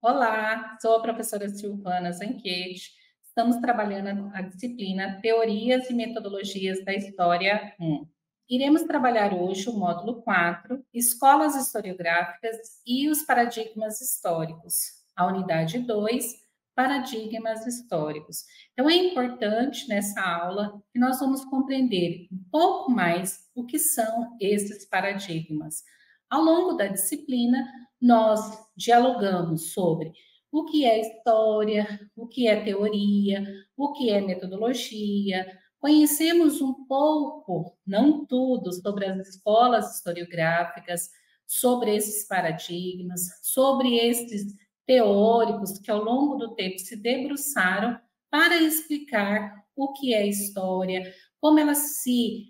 Olá, sou a professora Silvana Zanquete. Estamos trabalhando a disciplina Teorias e Metodologias da História 1. Iremos trabalhar hoje o módulo 4, Escolas Historiográficas e os Paradigmas Históricos. A unidade 2, Paradigmas Históricos. Então, é importante nessa aula que nós vamos compreender um pouco mais o que são esses paradigmas. Ao longo da disciplina, nós dialogamos sobre o que é história, o que é teoria, o que é metodologia, conhecemos um pouco, não tudo, sobre as escolas historiográficas, sobre esses paradigmas, sobre esses teóricos que ao longo do tempo se debruçaram para explicar o que é história, como ela se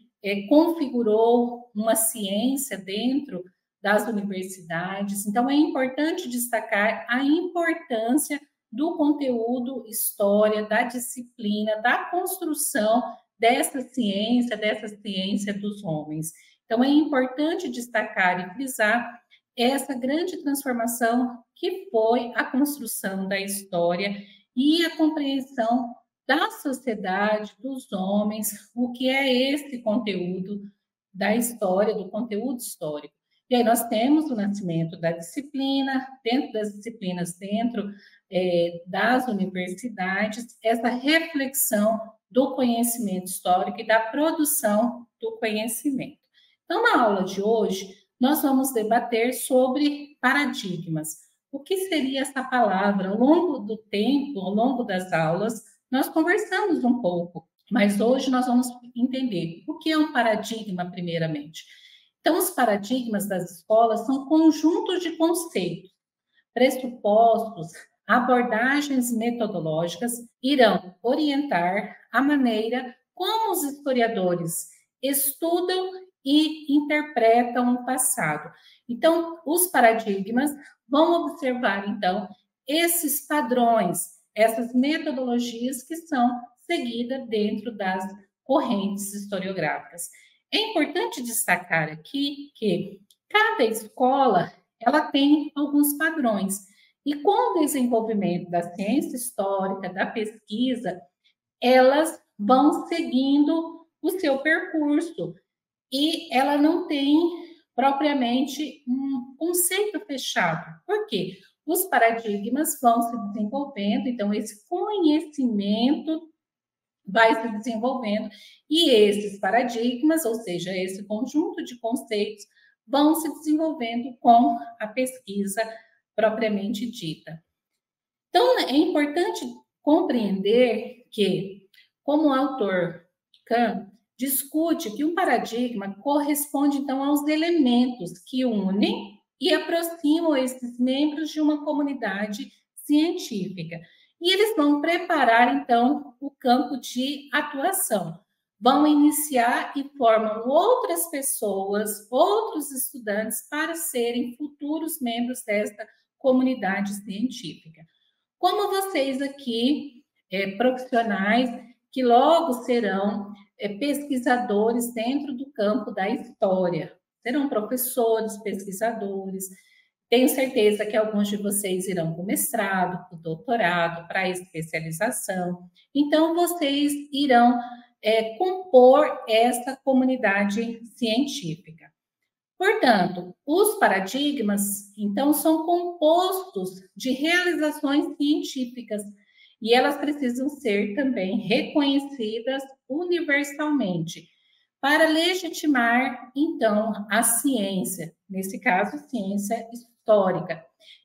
configurou uma ciência dentro das universidades. Então, é importante destacar a importância do conteúdo história, da disciplina, da construção dessa ciência dos homens. Então, é importante destacar e frisar essa grande transformação que foi a construção da história e a compreensão da sociedade, dos homens, o que é esse conteúdo da história, do conteúdo histórico. E aí nós temos o nascimento da disciplina, dentro das disciplinas, dentro das universidades, essa reflexão do conhecimento histórico e da produção do conhecimento. Então, na aula de hoje, nós vamos debater sobre paradigmas. O que seria essa palavra? Ao longo do tempo, ao longo das aulas, nós conversamos um pouco, mas hoje nós vamos entender o que é um paradigma, primeiramente. Então, os paradigmas das escolas são conjuntos de conceitos, pressupostos, abordagens metodológicas irão orientar a maneira como os historiadores estudam e interpretam o passado. Então, os paradigmas vão observar, então, esses padrões, essas metodologias que são seguidas dentro das correntes historiográficas. É importante destacar aqui que cada escola ela tem alguns padrões. E com o desenvolvimento da ciência histórica, da pesquisa, elas vão seguindo o seu percurso. E ela não tem propriamente um conceito fechado. Por quê? Os paradigmas vão se desenvolvendo, então esse conhecimento vai se desenvolvendo e esses paradigmas, ou seja, esse conjunto de conceitos, vão se desenvolvendo com a pesquisa propriamente dita. Então, é importante compreender que, como o autor Kahn discute que um paradigma corresponde, então, aos elementos que unem e aproximam esses membros de uma comunidade científica. E eles vão preparar, então, o campo de atuação. Vão iniciar e formam outras pessoas, outros estudantes, para serem futuros membros desta comunidade científica. Como vocês aqui, profissionais, que logo serão pesquisadores dentro do campo da história, serão professores, pesquisadores. Tenho certeza que alguns de vocês irão para o mestrado, para o doutorado, para a especialização. Então, vocês irão compor essa comunidade científica. Portanto, os paradigmas, então, são compostos de realizações científicas e elas precisam ser também reconhecidas universalmente para legitimar, então, a ciência, nesse caso, ciência histórica.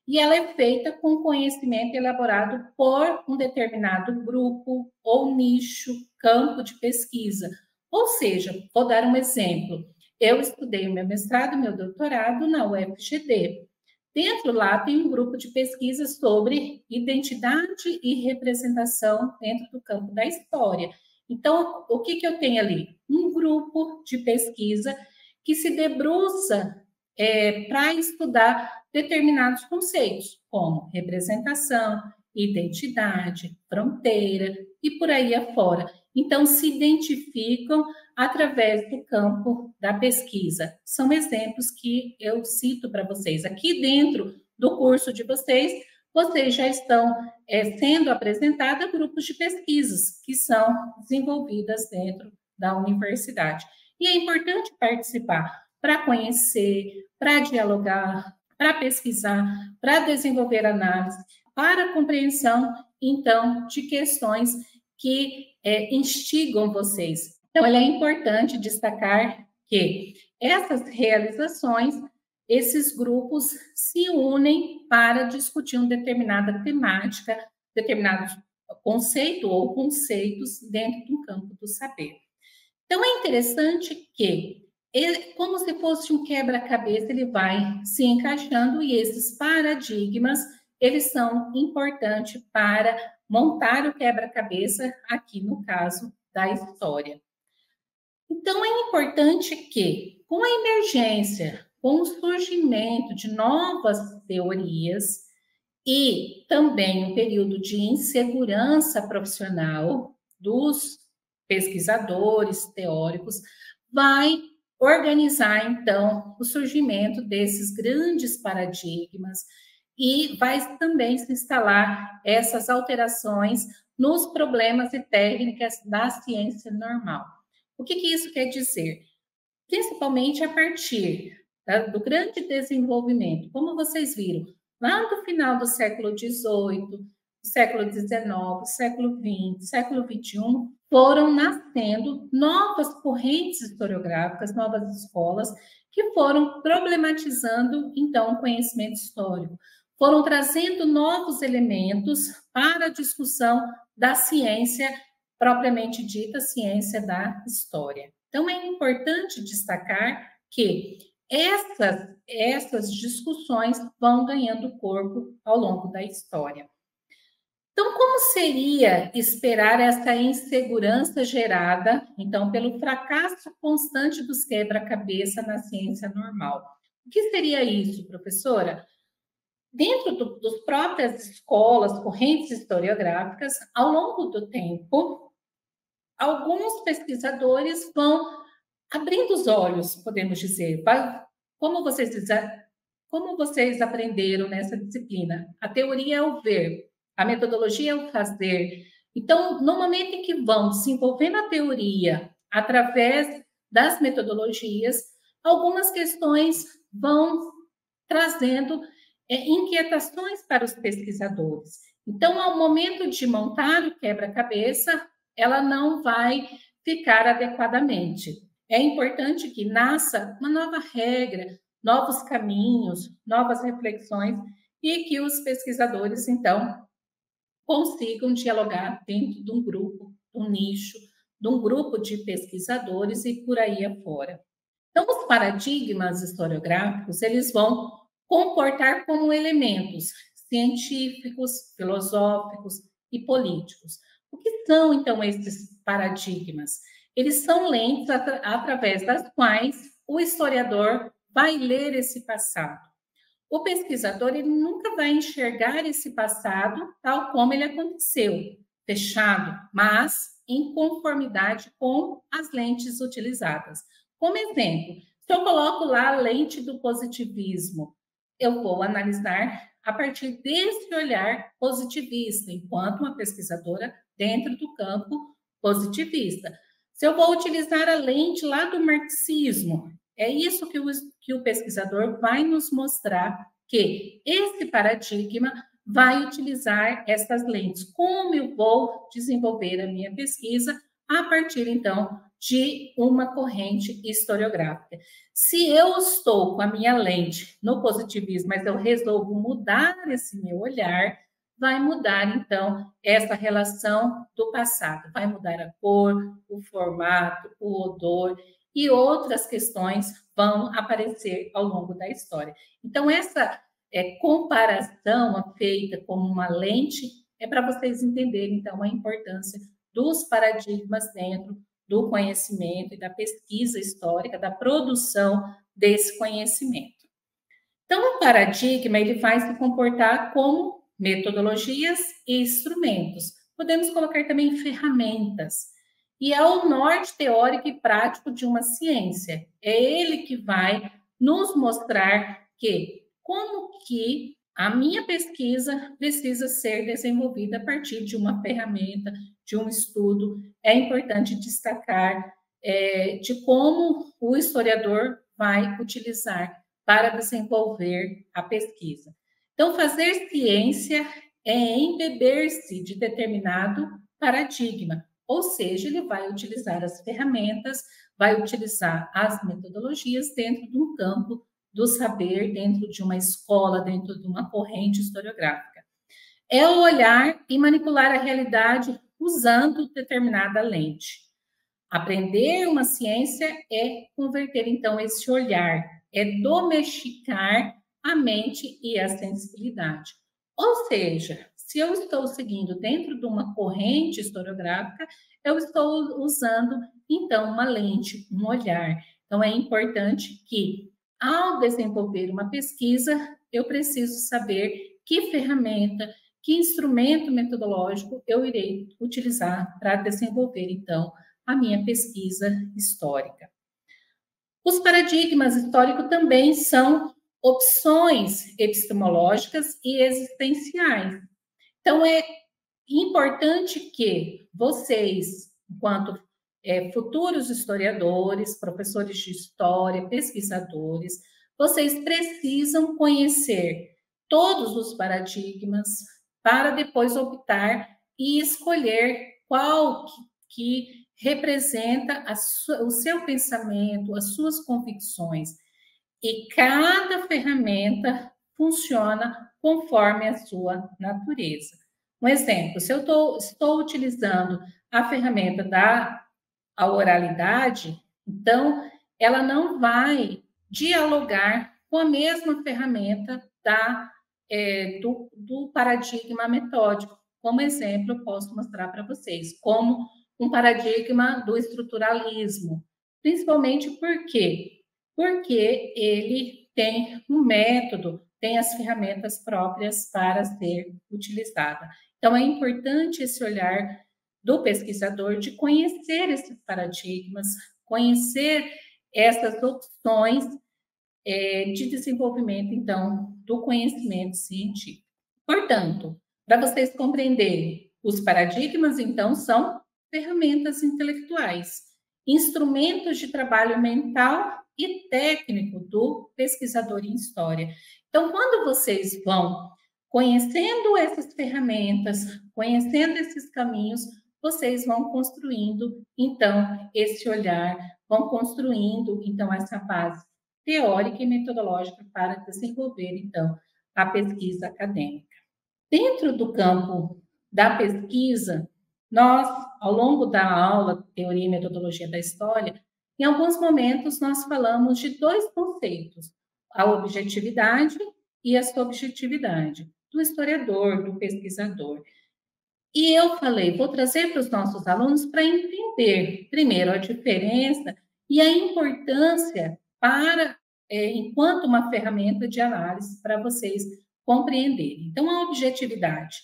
E ela é feita com conhecimento elaborado por um determinado grupo ou nicho, campo de pesquisa. Ou seja, vou dar um exemplo. Eu estudei o meu mestrado, meu doutorado na UFGD. Dentro lá tem um grupo de pesquisa sobre identidade e representação dentro do campo da história. Então, o que eu tenho ali? Um grupo de pesquisa que se debruça para estudar determinados conceitos, como representação, identidade, fronteira e por aí afora. Então, se identificam através do campo da pesquisa. São exemplos que eu cito para vocês. Aqui dentro do curso de vocês, vocês já estão sendo apresentados a grupos de pesquisas que são desenvolvidas dentro da universidade. E é importante participar para conhecer, para dialogar, para pesquisar, para desenvolver análise, para a compreensão, então, de questões que instigam vocês. Então, é importante destacar que essas realizações, esses grupos se unem para discutir uma determinada temática, determinado conceito ou conceitos dentro do campo do saber. Então, é interessante que, como se fosse um quebra-cabeça, ele vai se encaixando e esses paradigmas, eles são importantes para montar o quebra-cabeça, aqui no caso da história. Então, é importante que, com a emergência, com o surgimento de novas teorias e também um período de insegurança profissional dos pesquisadores, teóricos, vai organizar, então, o surgimento desses grandes paradigmas e vai também se instalar essas alterações nos problemas e técnicas da ciência normal. O que isso quer dizer? Principalmente a partir do grande desenvolvimento, como vocês viram, lá no final do século XVIII, século XIX, século XX, século XXI, foram nascendo novas correntes historiográficas, novas escolas, que foram problematizando, então, o conhecimento histórico. Foram trazendo novos elementos para a discussão da ciência propriamente dita, ciência da história. Então, é importante destacar que essas discussões vão ganhando corpo ao longo da história. Então, como seria esperar essa insegurança gerada, então, pelo fracasso constante dos quebra-cabeça na ciência normal? O que seria isso, professora? Dentro das próprias escolas, correntes historiográficas, ao longo do tempo, alguns pesquisadores vão abrindo os olhos, podemos dizer. Como vocês aprenderam nessa disciplina? A teoria é o ver, a metodologia é o fazer. Então, no momento em que vão desenvolvendo a teoria através das metodologias, algumas questões vão trazendo inquietações para os pesquisadores. Então, ao momento de montar o quebra-cabeça, ela não vai ficar adequadamente. É importante que nasça uma nova regra, novos caminhos, novas reflexões e que os pesquisadores, então, consigam dialogar dentro de um grupo, um nicho, de um grupo de pesquisadores e por aí afora. Então, os paradigmas historiográficos, eles vão comportar como elementos científicos, filosóficos e políticos. O que são, então, esses paradigmas? Eles são lentes através das quais o historiador vai ler esse passado. O pesquisador, ele nunca vai enxergar esse passado tal como ele aconteceu, fechado, mas em conformidade com as lentes utilizadas. Como exemplo, se eu coloco lá a lente do positivismo, eu vou analisar a partir desse olhar positivista, enquanto uma pesquisadora dentro do campo positivista. Se eu vou utilizar a lente lá do marxismo, é isso que o pesquisador vai nos mostrar, que esse paradigma vai utilizar essas lentes. Como eu vou desenvolver a minha pesquisa a partir, então, de uma corrente historiográfica. Se eu estou com a minha lente no positivismo, mas eu resolvo mudar esse meu olhar, vai mudar, então, essa relação do passado. Vai mudar a cor, o formato, o odor e outras questões vão aparecer ao longo da história. Então, essa comparação feita como uma lente é para vocês entenderem, então, a importância dos paradigmas dentro do conhecimento e da pesquisa histórica, da produção desse conhecimento. Então, o paradigma, ele vai se comportar como metodologias e instrumentos. Podemos colocar também ferramentas. E é o norte teórico e prático de uma ciência. É ele que vai nos mostrar que como que A minha pesquisa precisa ser desenvolvida a partir de uma ferramenta, de um estudo. É importante destacar de como o historiador vai utilizar para desenvolver a pesquisa. Então, fazer ciência é embeber-se de determinado paradigma, ou seja, ele vai utilizar as ferramentas, vai utilizar as metodologias dentro de um campo do saber, dentro de uma escola, dentro de uma corrente historiográfica. É o olhar e manipular a realidade usando determinada lente. Aprender uma ciência é converter, então, esse olhar, é domesticar a mente e a sensibilidade. Ou seja, se eu estou seguindo dentro de uma corrente historiográfica, eu estou usando, então, uma lente, um olhar. Então, é importante que, ao desenvolver uma pesquisa, eu preciso saber que ferramenta, que instrumento metodológico eu irei utilizar para desenvolver, então, a minha pesquisa histórica. Os paradigmas históricos também são opções epistemológicas e existenciais. Então, é importante que vocês, enquanto futuros historiadores, professores de história, pesquisadores, vocês precisam conhecer todos os paradigmas para depois optar e escolher qual que representa o seu pensamento, as suas convicções. E cada ferramenta funciona conforme a sua natureza. Um exemplo, se eu estou utilizando a ferramenta da oralidade, então ela não vai dialogar com a mesma ferramenta do paradigma metódico. Como exemplo, eu posso mostrar para vocês como um paradigma do estruturalismo, principalmente porque ele tem um método, tem as ferramentas próprias para ser utilizada. Então, é importante esse olhar do pesquisador de conhecer esses paradigmas, conhecer essas opções de desenvolvimento, então, do conhecimento científico. Portanto, para vocês compreenderem, os paradigmas, então, são ferramentas intelectuais, instrumentos de trabalho mental e técnico do pesquisador em história. Então, quando vocês vão conhecendo essas ferramentas, conhecendo esses caminhos, vocês vão construindo, então, esse olhar, vão construindo, então, essa base teórica e metodológica para desenvolver, então, a pesquisa acadêmica. Dentro do campo da pesquisa, nós, ao longo da aula Teoria e Metodologia da História, em alguns momentos nós falamos de dois conceitos, a objetividade e a subjetividade, do historiador, do pesquisador. E eu falei, vou trazer para os nossos alunos para entender, primeiro, a diferença e a importância para, enquanto uma ferramenta de análise, para vocês compreenderem. Então, a objetividade,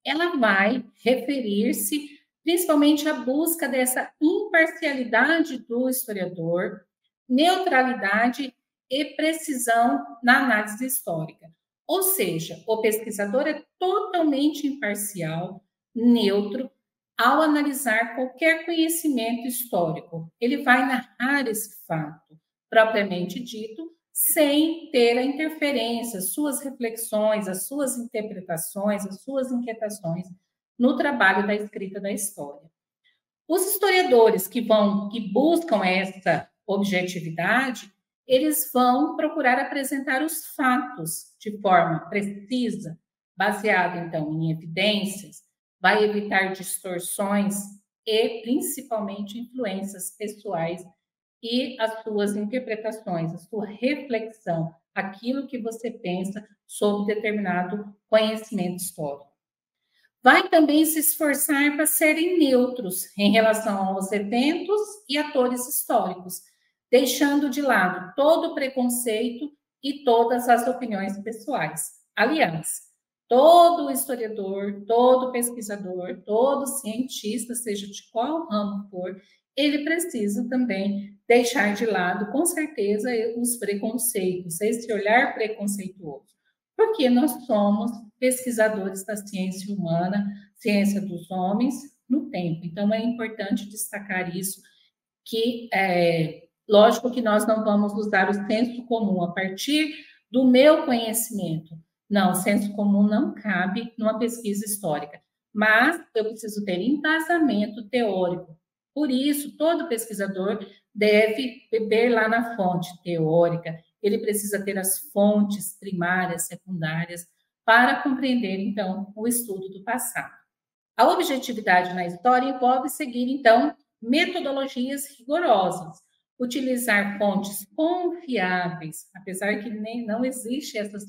ela vai referir-se principalmente à busca dessa imparcialidade do historiador, neutralidade e precisão na análise histórica. Ou seja, o pesquisador é totalmente imparcial, neutro, ao analisar qualquer conhecimento histórico. Ele vai narrar esse fato, propriamente dito, sem ter a interferência, suas reflexões, as suas interpretações, as suas inquietações no trabalho da escrita da história. Os historiadores que buscam essa objetividade, eles vão procurar apresentar os fatos de forma precisa, baseado então em evidências, vai evitar distorções e principalmente influências pessoais e as suas interpretações, a sua reflexão, aquilo que você pensa sobre determinado conhecimento histórico. Vai também se esforçar para serem neutros em relação aos eventos e atores históricos, deixando de lado todo o preconceito e todas as opiniões pessoais. Aliás, todo historiador, todo pesquisador, todo cientista, seja de qual ramo for, ele precisa também deixar de lado, com certeza, os preconceitos, esse olhar preconceituoso. Porque nós somos pesquisadores da ciência humana, ciência dos homens, no tempo. Então, é importante destacar isso, que lógico que nós não vamos usar o senso comum a partir do meu conhecimento. Não, o senso comum não cabe numa pesquisa histórica, mas eu preciso ter embasamento teórico. Por isso, todo pesquisador deve beber lá na fonte teórica, ele precisa ter as fontes primárias, secundárias, para compreender, então, o estudo do passado. A objetividade na história envolve seguir, então, metodologias rigorosas, utilizar fontes confiáveis, apesar que nem, não existe essas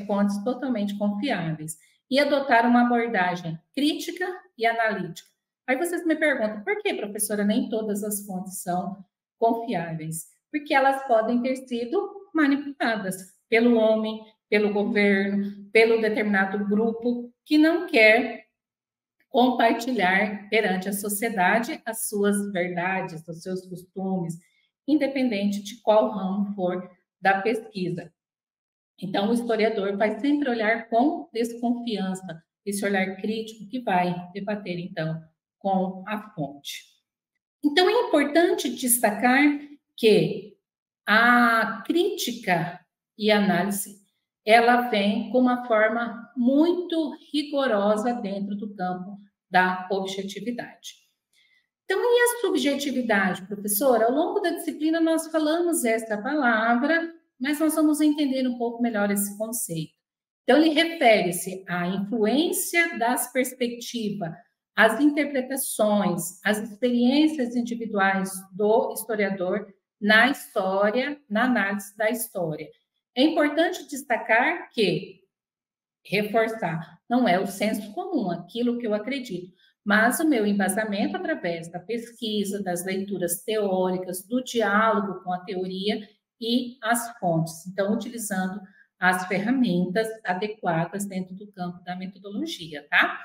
fontes totalmente confiáveis, e adotar uma abordagem crítica e analítica. Aí vocês me perguntam, por que, professora, nem todas as fontes são confiáveis? Porque elas podem ter sido manipuladas pelo homem, pelo governo, pelo determinado grupo que não quer compartilhar perante a sociedade as suas verdades, os seus costumes, independente de qual ramo for da pesquisa. Então, o historiador vai sempre olhar com desconfiança, esse olhar crítico que vai debater, então, com a fonte. Então, é importante destacar que a crítica e análise, ela vem com uma forma muito rigorosa dentro do campo da objetividade. Então, e a subjetividade, professora? Ao longo da disciplina nós falamos essa palavra, mas nós vamos entender um pouco melhor esse conceito. Então, ele refere-se à influência das perspectivas, às interpretações, às experiências individuais do historiador na história, na análise da história. É importante destacar que, reforçar, não é o senso comum, aquilo que eu acredito, mas o meu embasamento através da pesquisa, das leituras teóricas, do diálogo com a teoria e as fontes. Então, utilizando as ferramentas adequadas dentro do campo da metodologia, tá?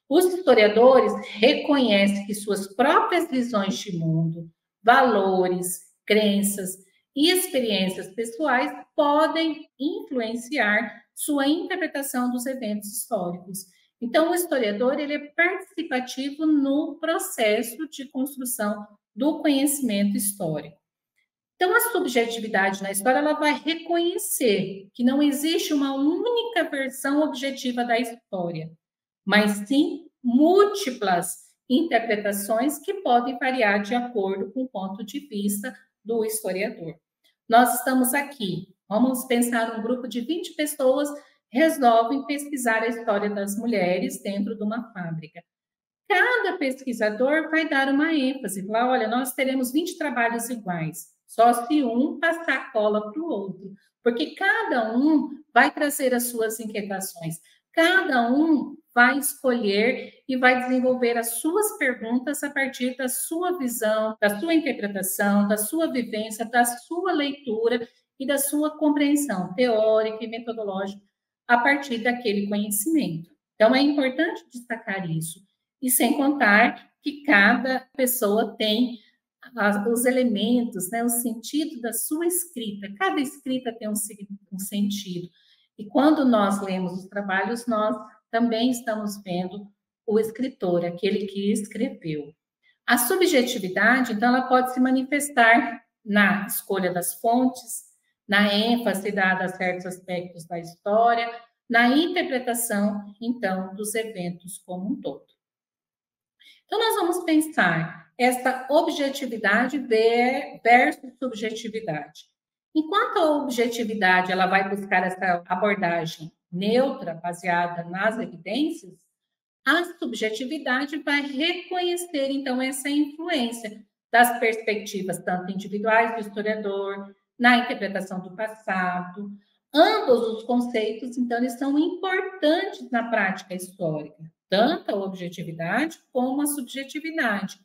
Os historiadores reconhecem que suas próprias visões de mundo, valores, crenças e experiências pessoais podem influenciar sua interpretação dos eventos históricos. Então, o historiador ele é participativo no processo de construção do conhecimento histórico. Então, a subjetividade na história ela vai reconhecer que não existe uma única versão objetiva da história, mas sim múltiplas interpretações que podem variar de acordo com o ponto de vista do historiador. Nós estamos aqui, vamos pensar um grupo de 20 pessoas resolvem pesquisar a história das mulheres dentro de uma fábrica. Cada pesquisador vai dar uma ênfase, falar, olha, nós teremos 20 trabalhos iguais, só se um passar cola para o outro, porque cada um vai trazer as suas inquietações, cada um vai escolher e vai desenvolver as suas perguntas a partir da sua visão, da sua interpretação, da sua vivência, da sua leitura e da sua compreensão teórica e metodológica a partir daquele conhecimento. Então, é importante destacar isso. E sem contar que cada pessoa tem os elementos, né, o sentido da sua escrita. Cada escrita tem um sentido. E quando nós lemos os trabalhos, nós também estamos vendo o escritor, aquele que escreveu. A subjetividade, então, ela pode se manifestar na escolha das fontes, na ênfase dada a certos aspectos da história, na interpretação, então, dos eventos como um todo. Então, nós vamos pensar esta objetividade versus subjetividade. Enquanto a objetividade ela vai buscar essa abordagem neutra, baseada nas evidências, a subjetividade vai reconhecer, então, essa influência das perspectivas tanto individuais do historiador, na interpretação do passado. Ambos os conceitos, então, eles são importantes na prática histórica, tanto a objetividade como a subjetividade.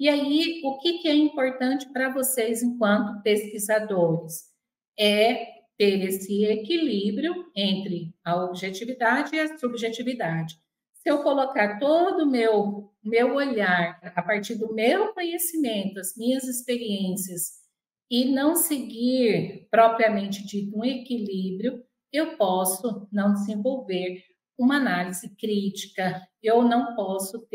E aí, o que é importante para vocês enquanto pesquisadores? É ter esse equilíbrio entre a objetividade e a subjetividade. Se eu colocar todo o meu olhar a partir do meu conhecimento, as minhas experiências, e não seguir propriamente dito um equilíbrio, eu posso não desenvolver uma análise crítica, eu não posso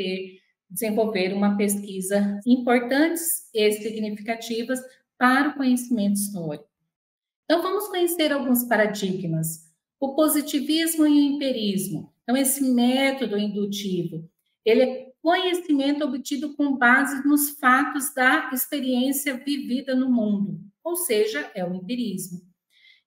desenvolver uma pesquisa importantes e significativas para o conhecimento histórico. Então, vamos conhecer alguns paradigmas. O positivismo e o empirismo. Então, esse método indutivo, ele é conhecimento obtido com base nos fatos da experiência vivida no mundo, ou seja, é o empirismo.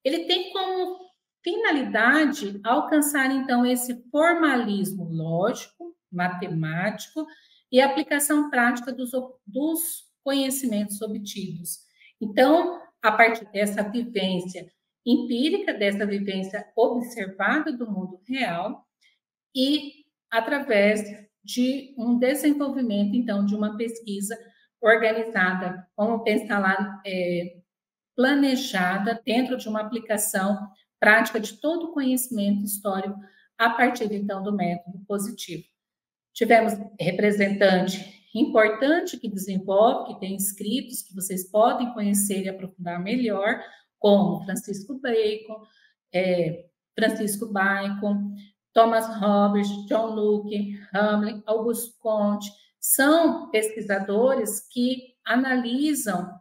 Ele tem como finalidade alcançar, então, esse formalismo lógico, matemático e aplicação prática dos conhecimentos obtidos. Então, a partir dessa vivência empírica, dessa vivência observada do mundo real e através de um desenvolvimento, então, de uma pesquisa organizada, vamos pensar lá, planejada dentro de uma aplicação prática de todo o conhecimento histórico a partir, então, do método positivo. Tivemos representante importante que desenvolve, que tem escritos que vocês podem conhecer e aprofundar melhor, como Francisco Bacon, Thomas Hobbes, John Locke, Hamlet, Auguste Comte, são pesquisadores que analisam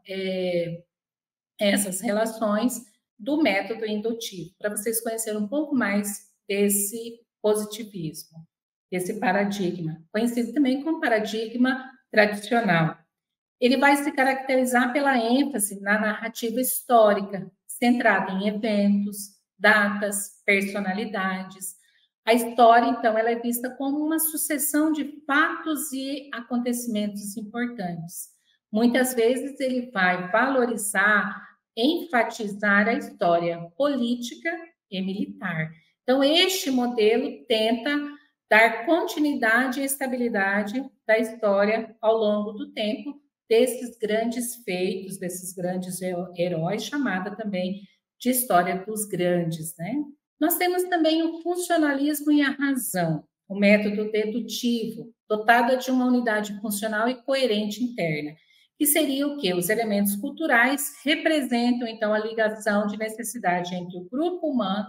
essas relações do método indutivo, para vocês conhecerem um pouco mais desse positivismo, desse paradigma, conhecido também como paradigma tradicional. Ele vai se caracterizar pela ênfase na narrativa histórica, centrada em eventos, datas, personalidades. A história, então, ela é vista como uma sucessão de fatos e acontecimentos importantes. Muitas vezes ele vai valorizar, enfatizar a história política e militar. Então, este modelo tenta dar continuidade e estabilidade da história ao longo do tempo, desses grandes feitos, desses grandes heróis, chamada também de história dos grandes, né? Nós temos também o funcionalismo e a razão, o método dedutivo, dotada de uma unidade funcional e coerente interna, que seria o quê? Os elementos culturais representam, então, a ligação de necessidade entre o grupo humano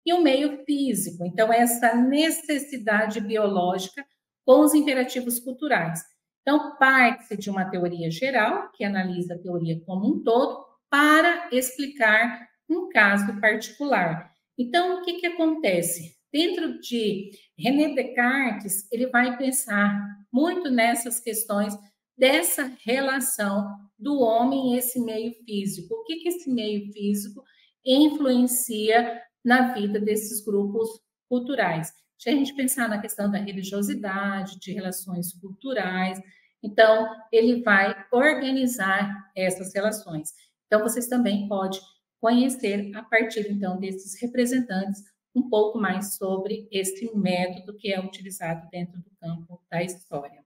e o meio físico. Então, essa necessidade biológica com os imperativos culturais. Então, parte-se de uma teoria geral, que analisa a teoria como um todo, para explicar um caso particular. Então, o que acontece? Dentro de René Descartes, ele vai pensar muito nessas questões dessa relação do homem e esse meio físico. O que esse meio físico influencia na vida desses grupos culturais? Se a gente pensar na questão da religiosidade, de relações culturais, então ele vai organizar essas relações. Então vocês também podem conhecer a partir então desses representantes um pouco mais sobre esse método que é utilizado dentro do campo da história.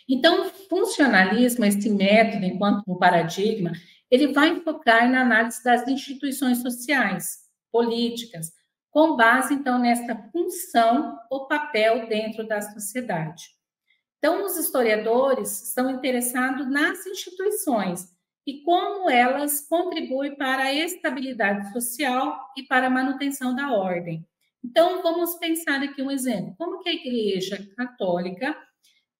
Então, o funcionalismo, esse método, enquanto um paradigma, ele vai focar na análise das instituições sociais, políticas, com base, então, nessa função ou papel dentro da sociedade. Então, os historiadores estão interessados nas instituições e como elas contribuem para a estabilidade social e para a manutenção da ordem. Então, vamos pensar aqui um exemplo. Como que a Igreja Católica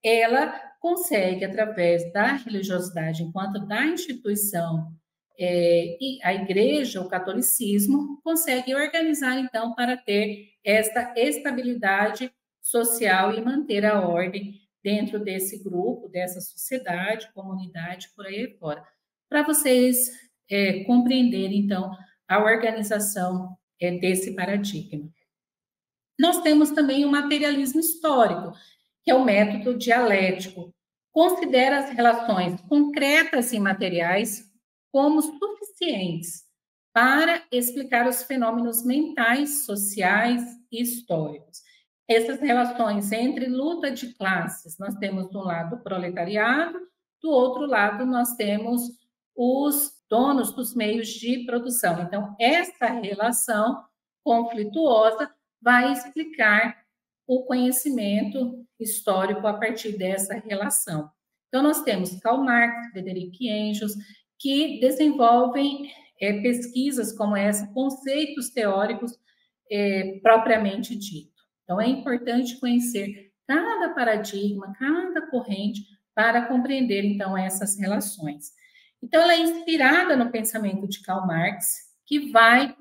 ela consegue, através da religiosidade enquanto da instituição, e a igreja, o catolicismo, consegue organizar, então, para ter esta estabilidade social e manter a ordem dentro desse grupo, dessa sociedade, comunidade, por aí fora. Para vocês compreenderem, então, a organização desse paradigma. Nós temos também o materialismo histórico, que é o método dialético. Considera as relações concretas e materiais como suficientes para explicar os fenômenos mentais, sociais e históricos. Essas relações entre luta de classes, nós temos de um lado o proletariado, do outro lado nós temos os donos dos meios de produção. Então, essa relação conflituosa vai explicar o conhecimento histórico a partir dessa relação. Então, nós temos Karl Marx, Friedrich Engels, que desenvolvem pesquisas como essa, conceitos teóricos propriamente dito. Então, é importante conhecer cada paradigma, cada corrente, para compreender, então, essas relações. Então, ela é inspirada no pensamento de Karl Marx, que vai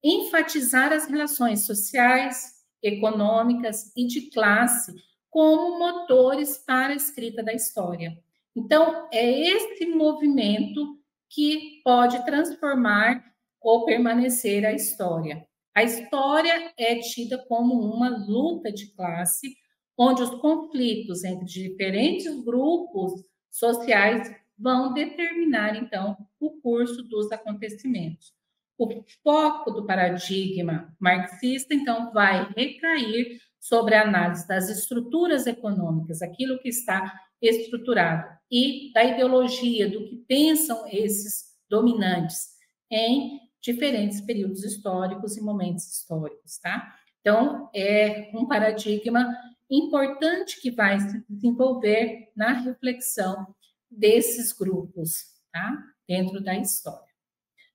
enfatizar as relações sociais, econômicas e de classe como motores para a escrita da história. Então, é esse movimento que pode transformar ou permanecer a história. A história é tida como uma luta de classe, onde os conflitos entre diferentes grupos sociais vão determinar, então, o curso dos acontecimentos. O foco do paradigma marxista, então, vai recair sobre a análise das estruturas econômicas, aquilo que está estruturado, e da ideologia, do que pensam esses dominantes em diferentes períodos históricos e momentos históricos, tá? Então, é um paradigma importante que vai se desenvolver na reflexão desses grupos, tá? Dentro da história.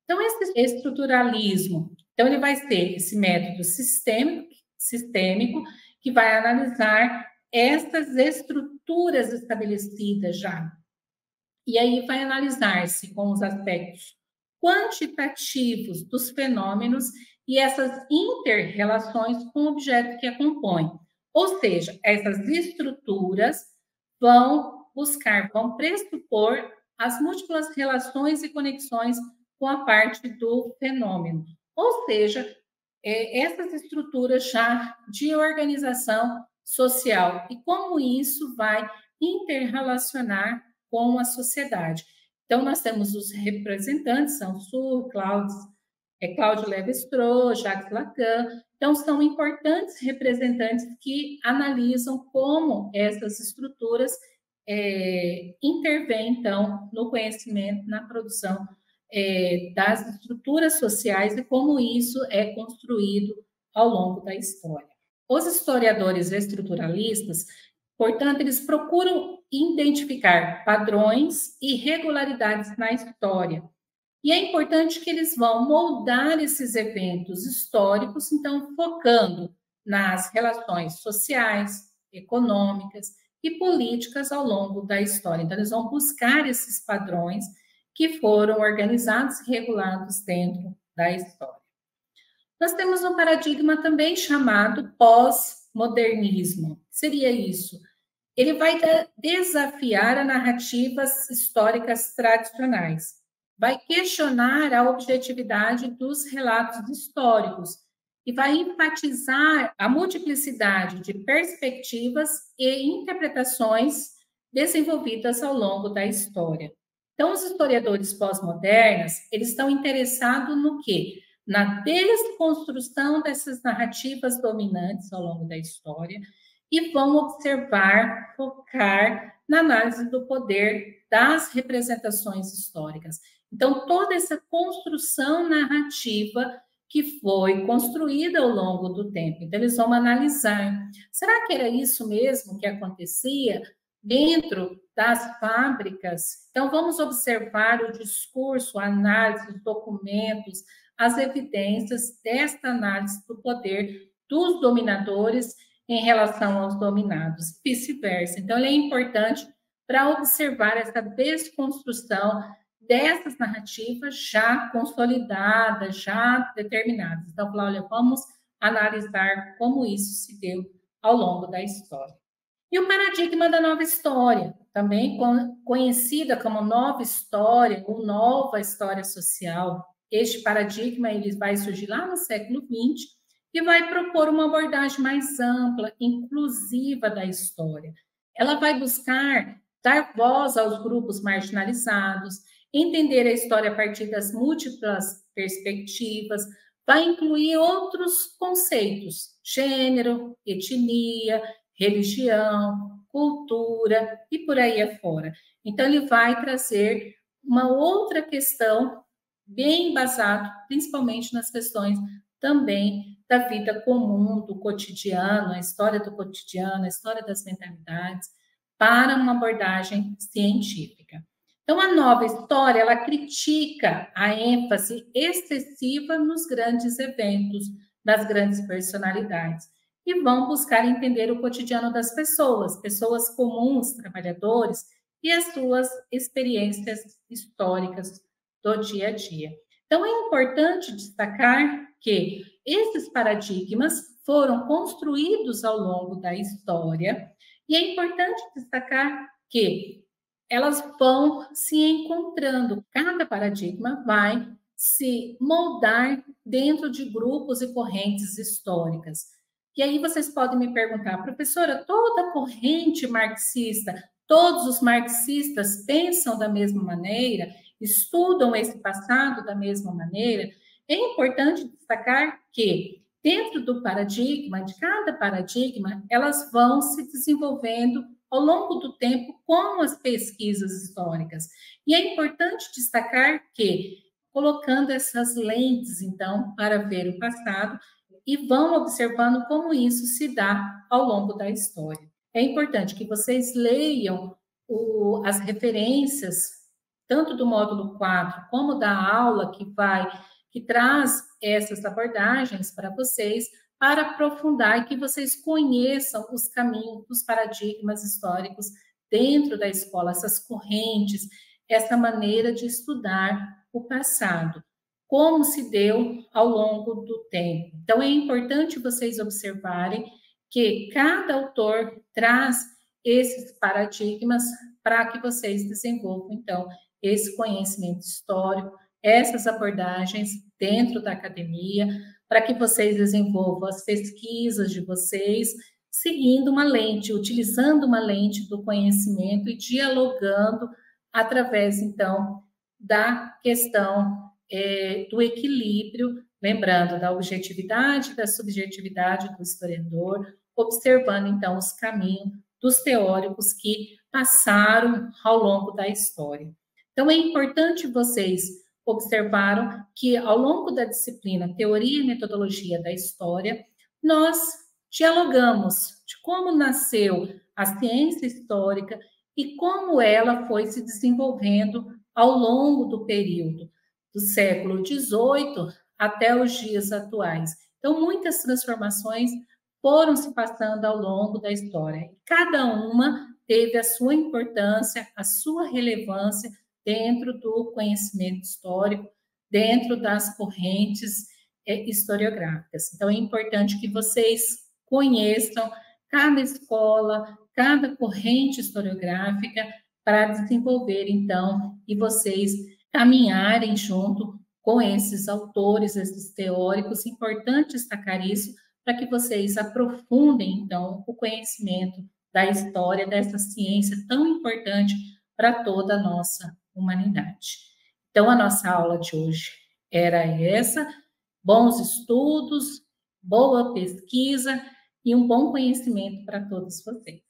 Então, esse estruturalismo, então ele vai ser esse método sistêmico que vai analisar essas estruturas estabelecidas já. E aí vai analisar-se com os aspectos quantitativos dos fenômenos e essas inter-relações com o objeto que a compõe. Ou seja, essas estruturas vão buscar, vão pressupor as múltiplas relações e conexões com a parte do fenômeno. Ou seja, essas estruturas já de organização social e como isso vai interrelacionar com a sociedade. Então, nós temos os representantes, são Cláudio Lévi-Strauss, Jacques Lacan. Então, são importantes representantes que analisam como essas estruturas intervêm, então, no conhecimento, na produção das estruturas sociais e como isso é construído ao longo da história. Os historiadores estruturalistas, portanto, eles procuram identificar padrões e regularidades na história. E é importante que eles vão moldar esses eventos históricos, então, focando nas relações sociais, econômicas e políticas ao longo da história. Então, eles vão buscar esses padrões que foram organizados e regulados dentro da história. Nós temos um paradigma também chamado pós-modernismo. Seria isso? Ele vai desafiar as narrativas históricas tradicionais, vai questionar a objetividade dos relatos históricos e vai enfatizar a multiplicidade de perspectivas e interpretações desenvolvidas ao longo da história. Então, os historiadores pós-modernos, eles estão interessados no quê? Na desconstrução dessas narrativas dominantes ao longo da história e vão observar, focar na análise do poder das representações históricas. Então, toda essa construção narrativa que foi construída ao longo do tempo. Então, eles vão analisar, será que era isso mesmo que acontecia dentro das fábricas? Então, vamos observar o discurso, a análise, os documentos, as evidências desta análise do poder dos dominadores em relação aos dominados, vice-versa. Então, ele é importante para observar essa desconstrução dessas narrativas já consolidadas, já determinadas. Então, olha, vamos analisar como isso se deu ao longo da história. E o paradigma da nova história, também conhecida como nova história ou nova história social. Este paradigma ele vai surgir lá no século XX e vai propor uma abordagem mais ampla, inclusiva da história. Ela vai buscar dar voz aos grupos marginalizados, entender a história a partir das múltiplas perspectivas, vai incluir outros conceitos, gênero, etnia, religião, cultura e por aí afora. Então, ele vai trazer uma outra questão bem embasado, principalmente nas questões também da vida comum, do cotidiano, a história do cotidiano, a história das mentalidades, para uma abordagem científica. Então, a nova história, ela critica a ênfase excessiva nos grandes eventos, das grandes personalidades, e vão buscar entender o cotidiano das pessoas, pessoas comuns, trabalhadores, e as suas experiências históricas do dia a dia. Então, é importante destacar que esses paradigmas foram construídos ao longo da história, e é importante destacar que elas vão se encontrando. Cada paradigma vai se moldar dentro de grupos e correntes históricas. E aí vocês podem me perguntar, professora, toda corrente marxista, todos os marxistas pensam da mesma maneira, estudam esse passado da mesma maneira? É importante destacar que dentro do paradigma, de cada paradigma, elas vão se desenvolvendo ao longo do tempo com as pesquisas históricas. E é importante destacar que, colocando essas lentes, então, para ver o passado, e vão observando como isso se dá ao longo da história. É importante que vocês leiam as referências, tanto do módulo 4 como da aula que traz essas abordagens para vocês, para aprofundar e que vocês conheçam os caminhos, os paradigmas históricos dentro da escola, essas correntes, essa maneira de estudar o passado, como se deu ao longo do tempo. Então, é importante vocês observarem que cada autor traz esses paradigmas para que vocês desenvolvam, então, esse conhecimento histórico, essas abordagens dentro da academia, para que vocês desenvolvam as pesquisas de vocês, seguindo uma lente, utilizando uma lente do conhecimento e dialogando através, então, da questão do equilíbrio, lembrando da objetividade, da subjetividade do historiador, observando, então, os caminhos dos teóricos que passaram ao longo da história. Então, é importante vocês observaram que, ao longo da disciplina Teoria e Metodologia da História, nós dialogamos de como nasceu a ciência histórica e como ela foi se desenvolvendo ao longo do período, do século XVIII até os dias atuais. Então, muitas transformações foram se passando ao longo da história. Cada uma teve a sua importância, a sua relevância dentro do conhecimento histórico, dentro das correntes historiográficas. Então, é importante que vocês conheçam cada escola, cada corrente historiográfica, para desenvolver, então, e vocês caminharem junto com esses autores, esses teóricos. É importante destacar isso, para que vocês aprofundem, então, o conhecimento da história, dessa ciência tão importante para toda a nossa humanidade. Então, a nossa aula de hoje era essa: bons estudos, boa pesquisa e um bom conhecimento para todos vocês.